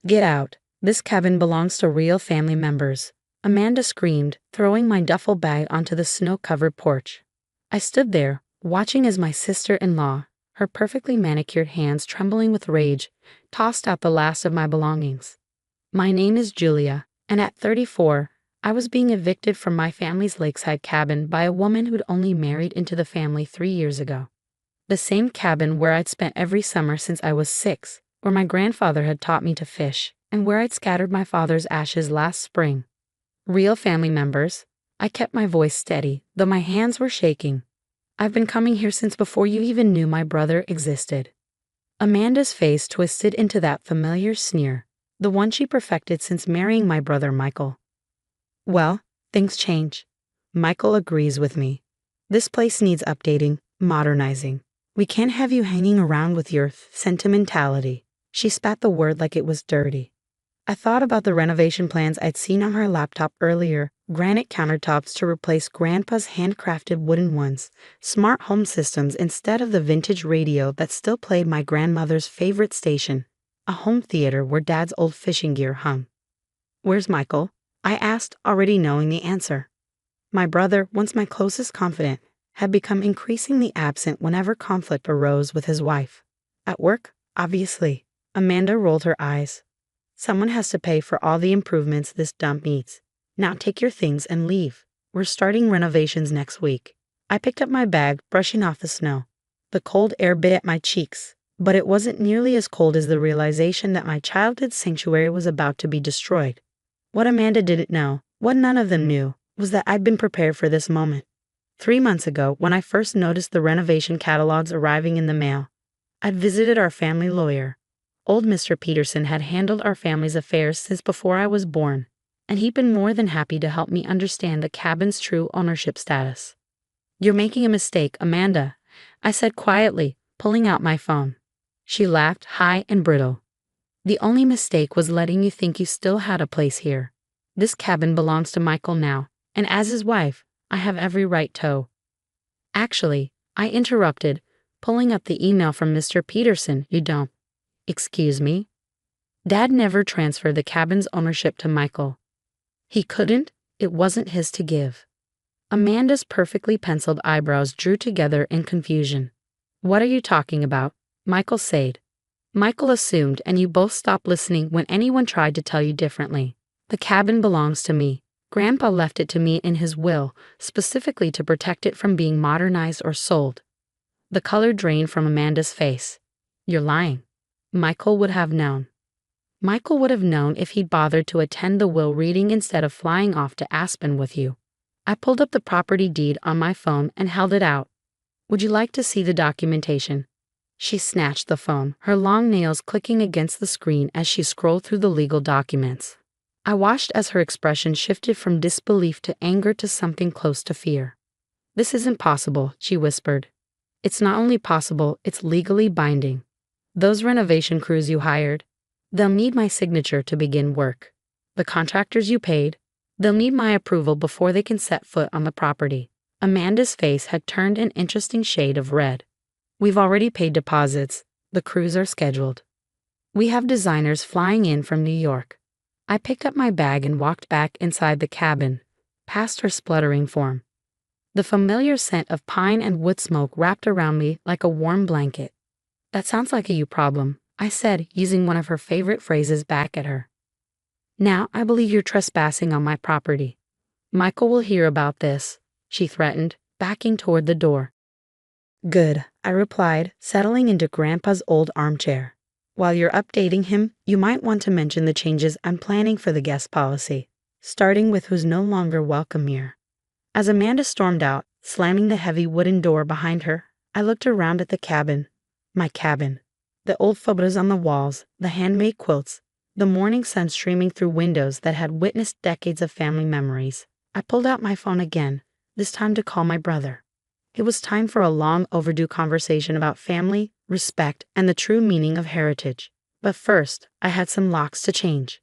Get out. This cabin belongs to real family members. Amanda screamed, throwing my duffel bag onto the snow-covered porch. I stood there, watching as my sister-in-law, her perfectly manicured hands trembling with rage, tossed out the last of my belongings. My name is Julia, and at 34, I was being evicted from my family's lakeside cabin by a woman who'd only married into the family 3 years ago. The same cabin where I'd spent every summer since I was 6, where my grandfather had taught me to fish, and where I'd scattered my father's ashes last spring. Real family members. I kept my voice steady, though my hands were shaking. I've been coming here since before you even knew my brother existed. Amanda's face twisted into that familiar sneer, the one she perfected since marrying my brother Michael. Well, things change. Michael agrees with me. This place needs updating, modernizing. We can't have you hanging around with your sentimentality. She spat the word like it was dirty. I thought about the renovation plans I'd seen on her laptop earlier, granite countertops to replace Grandpa's handcrafted wooden ones, smart home systems instead of the vintage radio that still played my grandmother's favorite station, a home theater where Dad's old fishing gear hung. Where's Michael? I asked, already knowing the answer. My brother, once my closest confidant, had become increasingly absent whenever conflict arose with his wife. At work, obviously. Amanda rolled her eyes. Someone has to pay for all the improvements this dump needs. Now take your things and leave. We're starting renovations next week. I picked up my bag, brushing off the snow. The cold air bit at my cheeks, but it wasn't nearly as cold as the realization that my childhood sanctuary was about to be destroyed. What Amanda didn't know, what none of them knew, was that I'd been prepared for this moment. 3 months ago, when I first noticed the renovation catalogs arriving in the mail, I'd visited our family lawyer. Old Mr. Peterson had handled our family's affairs since before I was born, and he'd been more than happy to help me understand the cabin's true ownership status. You're making a mistake, Amanda, I said quietly, pulling out my phone. She laughed, high and brittle. The only mistake was letting you think you still had a place here. This cabin belongs to Michael now, and as his wife, I have every right to. Actually, I interrupted, pulling up the email from Mr. Peterson. You don't. Excuse me? Dad never transferred the cabin's ownership to Michael. He couldn't, it wasn't his to give. Amanda's perfectly penciled eyebrows drew together in confusion. What are you talking about? Michael said. Michael assumed, and you both stopped listening when anyone tried to tell you differently. The cabin belongs to me. Grandpa left it to me in his will, specifically to protect it from being modernized or sold. The color drained from Amanda's face. You're lying. Michael would have known. Michael would have known if he'd bothered to attend the will reading instead of flying off to Aspen with you. I pulled up the property deed on my phone and held it out. Would you like to see the documentation? She snatched the phone, her long nails clicking against the screen as she scrolled through the legal documents. I watched as her expression shifted from disbelief to anger to something close to fear. This isn't possible, she whispered. It's not only possible, it's legally binding. Those renovation crews you hired, they'll need my signature to begin work. The contractors you paid, they'll need my approval before they can set foot on the property. Amanda's face had turned an interesting shade of red. We've already paid deposits. The crews are scheduled. We have designers flying in from New York. I picked up my bag and walked back inside the cabin, past her spluttering form. The familiar scent of pine and wood smoke wrapped around me like a warm blanket. That sounds like a you problem, I said, using one of her favorite phrases back at her. Now I believe you're trespassing on my property. Michael will hear about this, she threatened, backing toward the door. Good, I replied, settling into Grandpa's old armchair. While you're updating him, you might want to mention the changes I'm planning for the guest policy, starting with who's no longer welcome here. As Amanda stormed out, slamming the heavy wooden door behind her, I looked around at the cabin. My cabin. The old photos on the walls, the handmade quilts, the morning sun streaming through windows that had witnessed decades of family memories. I pulled out my phone again, this time to call my brother. It was time for a long overdue conversation about family, respect, and the true meaning of heritage. But first, I had some locks to change.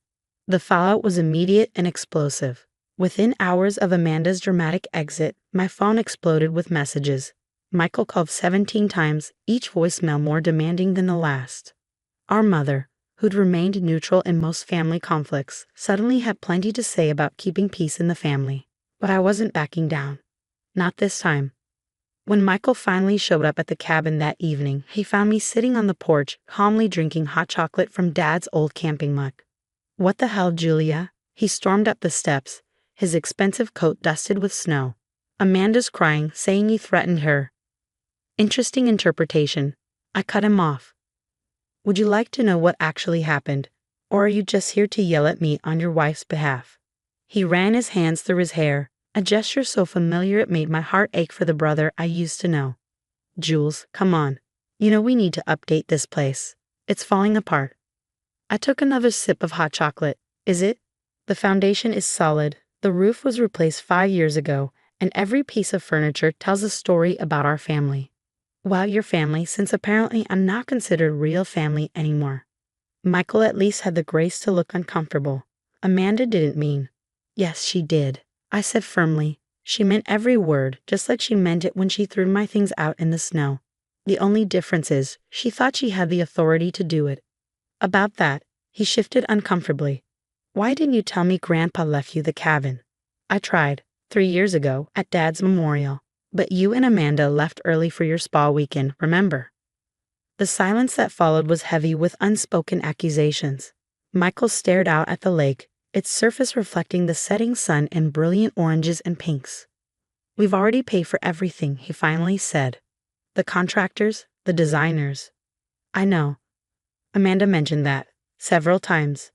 The fallout was immediate and explosive. Within hours of Amanda's dramatic exit, my phone exploded with messages. Michael called 17 times, each voicemail more demanding than the last. Our mother, who'd remained neutral in most family conflicts, suddenly had plenty to say about keeping peace in the family. But I wasn't backing down. Not this time. When Michael finally showed up at the cabin that evening, he found me sitting on the porch, calmly drinking hot chocolate from Dad's old camping mug. "What the hell, Julia?" He stormed up the steps, his expensive coat dusted with snow. "Amanda's crying, saying you threatened her." Interesting interpretation. I cut him off. "Would you like to know what actually happened? Or are you just here to yell at me on your wife's behalf?" He ran his hands through his hair, a gesture so familiar it made my heart ache for the brother I used to know. "Jules, come on. You know we need to update this place. It's falling apart." I took another sip of hot chocolate. "Is it? The foundation is solid. The roof was replaced 5 years ago, and every piece of furniture tells a story about our family." "Well, your family, since apparently I'm not considered real family anymore." Michael at least had the grace to look uncomfortable. "Amanda didn't mean." "Yes, she did," I said firmly. "She meant every word, just like she meant it when she threw my things out in the snow. The only difference is, she thought she had the authority to do it." About that, he shifted uncomfortably. "Why didn't you tell me Grandpa left you the cabin?" "I tried, 3 years ago, at Dad's memorial. But you and Amanda left early for your spa weekend, remember?" The silence that followed was heavy with unspoken accusations. Michael stared out at the lake, its surface reflecting the setting sun in brilliant oranges and pinks. "We've already paid for everything," he finally said. "The contractors, the designers." "I know. Amanda mentioned that several times."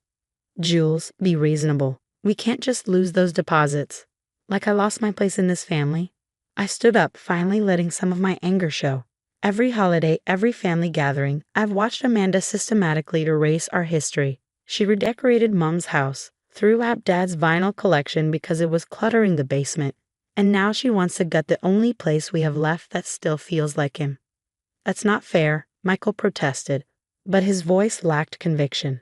"Jules, be reasonable. We can't just lose those deposits. Like I lost my place in this family." I stood up, finally letting some of my anger show. Every holiday, every family gathering, I've watched Amanda systematically erase our history. She redecorated Mom's house, threw out Dad's vinyl collection because it was cluttering the basement, and now she wants to gut the only place we have left that still feels like him. "That's not fair," Michael protested, but his voice lacked conviction.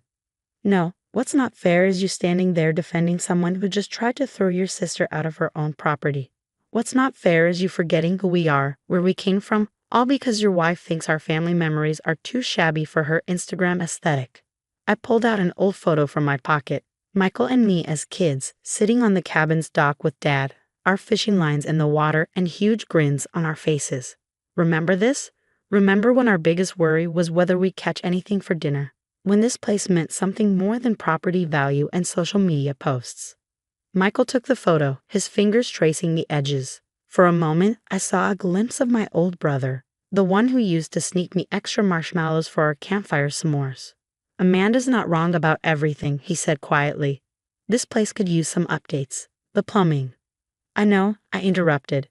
"No, what's not fair is you standing there defending someone who just tried to throw your sister out of her own property. What's not fair is you forgetting who we are, where we came from, all because your wife thinks our family memories are too shabby for her Instagram aesthetic." I pulled out an old photo from my pocket. Michael and me as kids, sitting on the cabin's dock with Dad, our fishing lines in the water and huge grins on our faces. "Remember this? Remember when our biggest worry was whether we catch anything for dinner? When this place meant something more than property value and social media posts." Michael took the photo, his fingers tracing the edges. For a moment, I saw a glimpse of my old brother, the one who used to sneak me extra marshmallows for our campfire s'mores. "Amanda's not wrong about everything," he said quietly. "This place could use some updates. The plumbing." "I know," I interrupted.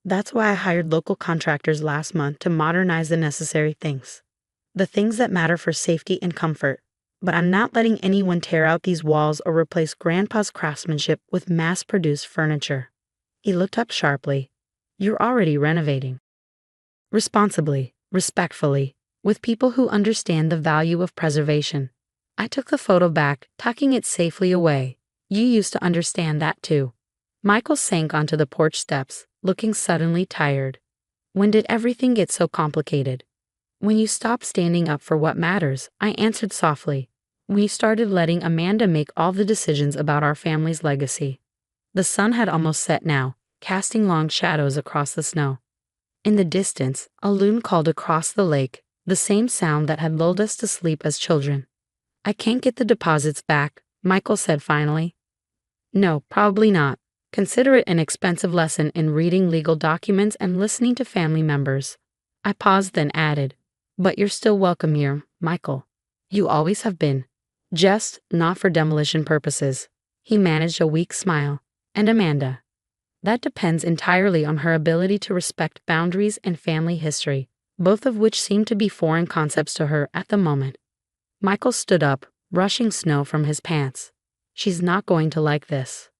"That's why I hired local contractors last month to modernize the necessary things. The things that matter for safety and comfort. But I'm not letting anyone tear out these walls or replace Grandpa's craftsmanship with mass-produced furniture." He looked up sharply. "You're already renovating." "Responsibly, respectfully, with people who understand the value of preservation." I took the photo back, tucking it safely away. "You used to understand that too." Michael sank onto the porch steps, looking suddenly tired. "When did everything get so complicated?" "When you stopped standing up for what matters," I answered softly. "When you started letting Amanda make all the decisions about our family's legacy." The sun had almost set now, casting long shadows across the snow. In the distance, a loon called across the lake, the same sound that had lulled us to sleep as children. "I can't get the deposits back," Michael said finally. "No, probably not. Consider it an expensive lesson in reading legal documents and listening to family members." I paused, then added, "But you're still welcome here, Michael. You always have been. Just not for demolition purposes." He managed a weak smile. "And Amanda?" "That depends entirely on her ability to respect boundaries and family history, both of which seem to be foreign concepts to her at the moment." Michael stood up, brushing snow from his pants. "She's not going to like this."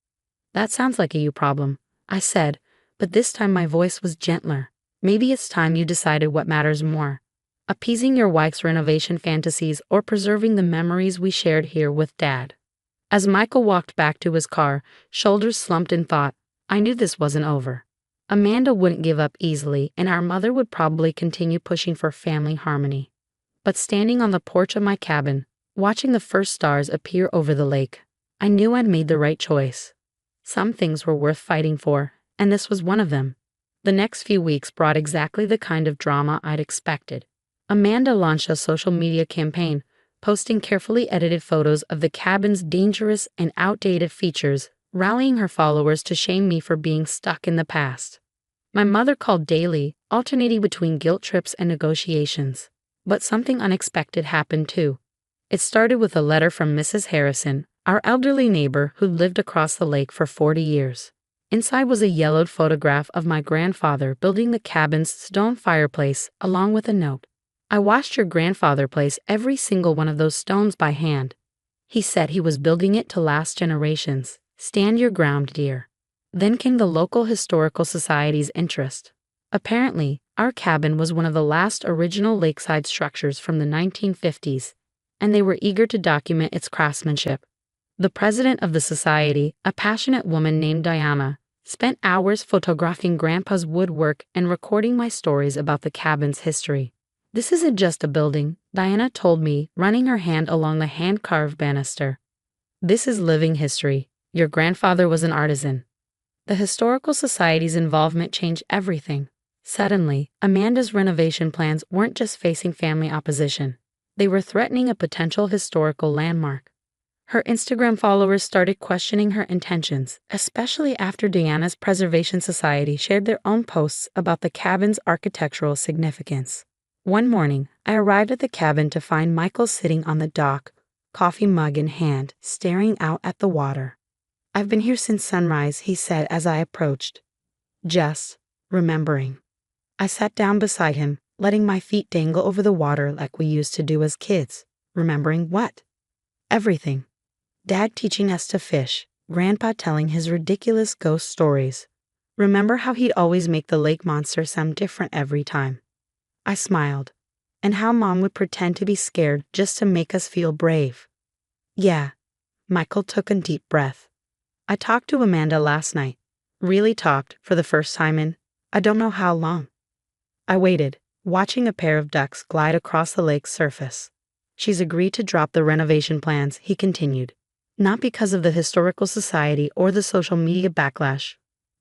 "That sounds like a you problem," I said, but this time my voice was gentler. "Maybe it's time you decided what matters more. Appeasing your wife's renovation fantasies or preserving the memories we shared here with Dad." As Michael walked back to his car, shoulders slumped in thought, I knew this wasn't over. Amanda wouldn't give up easily, and our mother would probably continue pushing for family harmony. But standing on the porch of my cabin, Watching the first stars appear over the lake, I knew I'd made the right choice. Some things were worth fighting for, and this was one of them. The next few weeks brought exactly the kind of drama I'd expected. Amanda launched a social media campaign, posting carefully edited photos of the cabin's dangerous and outdated features, rallying her followers to shame me for being stuck in the past. My mother called daily, alternating between guilt trips and negotiations. But something unexpected happened too. It started with a letter from Mrs. Harrison, our elderly neighbor who lived across the lake for 40 years. Inside was a yellowed photograph of my grandfather building the cabin's stone fireplace, along with a note. "I watched your grandfather place every single one of those stones by hand. He said he was building it to last generations. Stand your ground, dear." Then came the local historical society's interest. Apparently, our cabin was one of the last original lakeside structures from the 1950s, and they were eager to document its craftsmanship. The president of the society, a passionate woman named Diana, spent hours photographing Grandpa's woodwork and recording my stories about the cabin's history. "This isn't just a building," Diana told me, running her hand along the hand-carved banister. "This is living history. Your grandfather was an artisan." The Historical Society's involvement changed everything. Suddenly, Amanda's renovation plans weren't just facing family opposition. They were threatening a potential historical landmark. Her Instagram followers started questioning her intentions, especially after Diana's Preservation Society shared their own posts about the cabin's architectural significance. One morning, I arrived at the cabin to find Michael sitting on the dock, coffee mug in hand, staring out at the water. "I've been here since sunrise," he said as I approached. "Just remembering." I sat down beside him, letting my feet dangle over the water like we used to do as kids. Remembering what? Everything. Dad teaching us to fish, Grandpa telling his ridiculous ghost stories. Remember how he'd always make the lake monster sound different every time? I smiled. And how Mom would pretend to be scared just to make us feel brave. Yeah. Michael took a deep breath. "I talked to Amanda last night. Really talked, for the first time in, I don't know how long." I waited, watching a pair of ducks glide across the lake's surface. "She's agreed to drop the renovation plans," he continued. "Not because of the Historical Society or the social media backlash,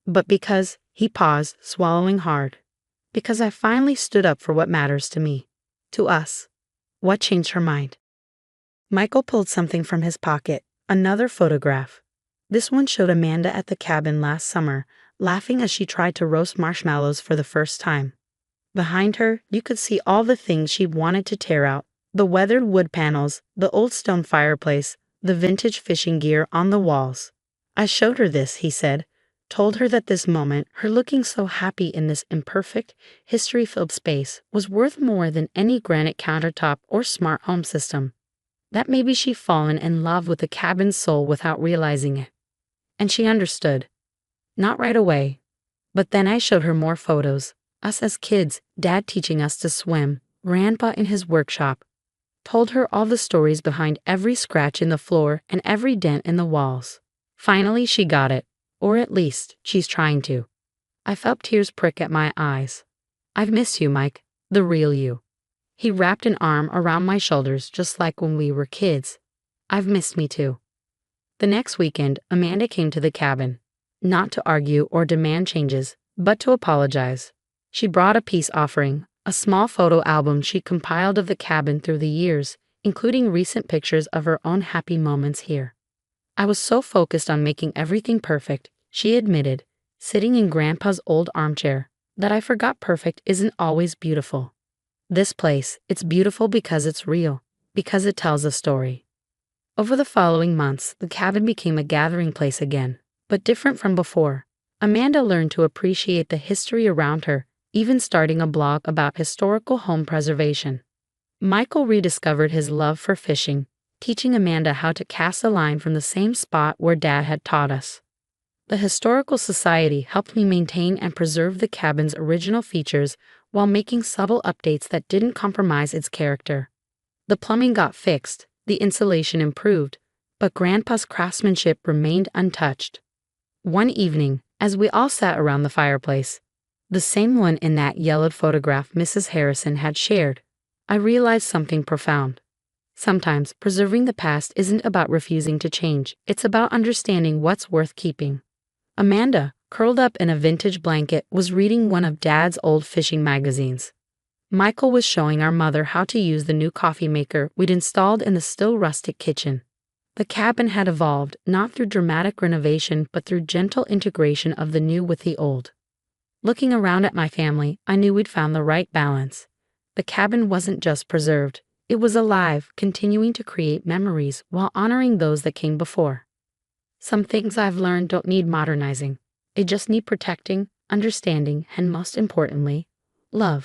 but because," he paused, swallowing hard, "because I finally stood up for what matters to me. To us." What changed her mind? Michael pulled something from his pocket, another photograph. This one showed Amanda at the cabin last summer, laughing as she tried to roast marshmallows for the first time. Behind her, you could see all the things she wanted to tear out: the weathered wood panels, the old stone fireplace, the vintage fishing gear on the walls. "I showed her this," he said, told her that this moment, her looking so happy in this imperfect, history-filled space, was worth more than any granite countertop or smart home system. That maybe she'd fallen in love with the cabin's soul without realizing it. And she understood. Not right away. But then I showed her more photos. Us as kids, Dad teaching us to swim, Grandpa in his workshop. Told her all the stories behind every scratch in the floor and every dent in the walls. Finally, she got it. Or at least, she's trying to. I felt tears prick at my eyes. "I've missed you, Mike. The real you." He wrapped an arm around my shoulders just like when we were kids. "I've missed me too." The next weekend, Amanda came to the cabin. Not to argue or demand changes, but to apologize. She brought a peace offering, a small photo album she compiled of the cabin through the years, including recent pictures of her own happy moments here. "I was so focused on making everything perfect," she admitted, sitting in Grandpa's old armchair, "that I forgot perfect isn't always beautiful. This place, it's beautiful because it's real, because it tells a story." Over the following months, the cabin became a gathering place again, but different from before. Amanda learned to appreciate the history around her, even starting a blog about historical home preservation. Michael rediscovered his love for fishing, teaching Amanda how to cast a line from the same spot where Dad had taught us. The Historical Society helped me maintain and preserve the cabin's original features while making subtle updates that didn't compromise its character. The plumbing got fixed, the insulation improved, but Grandpa's craftsmanship remained untouched. One evening, as we all sat around the fireplace, the same one in that yellowed photograph Mrs. Harrison had shared, I realized something profound. Sometimes preserving the past isn't about refusing to change, it's about understanding what's worth keeping. Amanda, curled up in a vintage blanket, was reading one of Dad's old fishing magazines. Michael was showing our mother how to use the new coffee maker we'd installed in the still rustic kitchen. The cabin had evolved, not through dramatic renovation but through gentle integration of the new with the old. Looking around at my family, I knew we'd found the right balance. The cabin wasn't just preserved, it was alive, continuing to create memories while honoring those that came before. Some things I've learned don't need modernizing. They just need protecting, understanding, and most importantly, love.